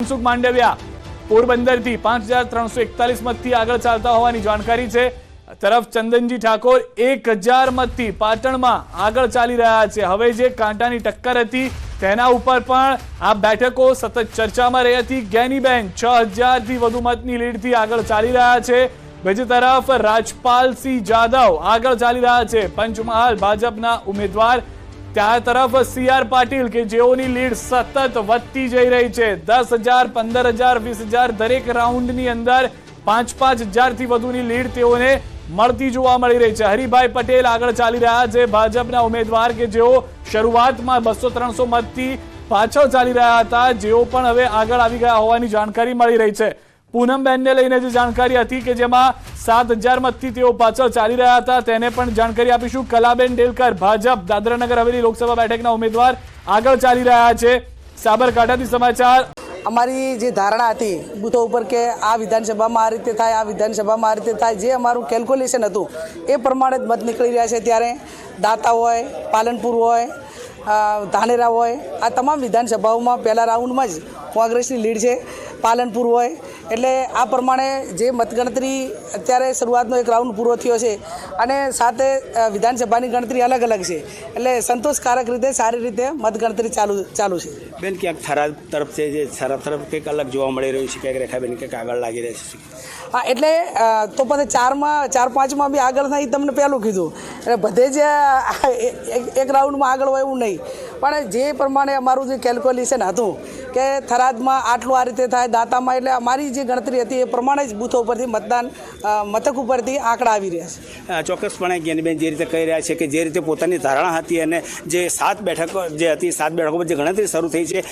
મનસુખ માંડવિયા પોરબંદરથી 5341 મતથી આગળ ચાલતા હોવાની જાણકારી છે। તરફ ચંદનજી ઠાકોર 1000 મતથી પાટણમાં આગળ ચાલી રહ્યા છે। હવે જે કાંટાની ટક્કર હતી તેના ઉપર પણ આ બેઠકો સતત ચર્ચામાં રહી હતી। જ્ઞાનીબેન 6000 થી વધુ મતની લીડથી આગળ ચાલી રહ્યા છે। બીજી તરફ રાજપાલસિંહ જાદવ આગળ ચાલી રહ્યા છે, પંચમહાલ ભાજપના ઉમેદવાર। ત્યાં તરફ CR પાટીલ કે જેઓની લીડ સતત વધતી જઈ રહી છે। 10,000, 15,000, 20,000 દરેક રાઉન્ડની અંદર 5,000 થી વધુની લીડ તેઓને મળતી જોવા મળી રહી છે। હરિભાઈ પટેલ આગળ ચાલી રહ્યા છે, ભાજપના ઉમેદવાર કે જેઓ શરૂઆતમાં 200-300 મતથી પાછળ ચાલી રહ્યા હતા, જેઓ પણ હવે આગળ આવી ગયા હોવાની જાણકારી મળી રહી છે। પૂનમબેનને લઈને જે જાણકારી હતી કે જેમાં 7,000 મતથી તેઓ પાછળ ચાલી રહ્યા હતા તેને પણ જાણકારી આપીશું। કલાબેન ડેલકર ભાજપ દાદરાનગર હવેલી લોકસભા બેઠકના ઉમેદવાર આગળ ચાલી રહ્યા છે। સાબરકાંઠાથી સમાચાર। અમારી જે ધારણા હતી બૂથો ઉપર કે આ વિધાનસભામાં આ રીતે થાય, આ વિધાનસભામાં આ રીતે થાય, જે અમારું કેલ્ક્યુલેશન હતું એ પ્રમાણે જ મત નીકળી રહ્યા છે। ત્યારે દાતા હોય, પાલનપુર હોય, ધાનેરા હોય, આ તમામ વિધાનસભાઓમાં પહેલા રાઉન્ડમાં જ કોંગ્રેસની લીડ છે। પાલનપુર હોય એટલે આ પ્રમાણે જે મતગણતરી અત્યારે શરૂઆતનો એક રાઉન્ડ પૂરો થયો છે અને સાથે વિધાનસભાની ગણતરી અલગ અલગ છે, એટલે સંતોષકારક રીતે સારી રીતે મતગણતરી ચાલુ છે। બેન, ક્યાંક થરાદ તરફ છે, જે થરાદ તરફ કંઈક અલગ જોવા મળી રહ્યું છે, ક્યાંક રેખાબેન કંઈક આગળ લાગી રહી છે। હા, એટલે તો પછી 4-5માં બી આગળ નહીં, તમને પહેલું કીધું, એટલે બધે જ એક રાઉન્ડમાં આગળ હોય એવું નહીં, પણ જે પ્રમાણે અમારું જે કેલ્ક્યુલેશન હતું કે થરાદમાં આટલું આ રીતે થાય, દાતામાં, એટલે અમારી જે ગણતરી હતી એ પ્રમાણે જ બૂથો ઉપરથી મથક ઉપરથી આંકડા આવી રહ્યા છે। ચોક્કસપણે જ્ઞાનીબેન જે રીતે કહી રહ્યા છે કે જે રીતે પોતાની ધારણા હતી અને જે 7 બેઠકો જે હતી 7 બેઠકો પર જે ગણતરી શરૂ થઈ છે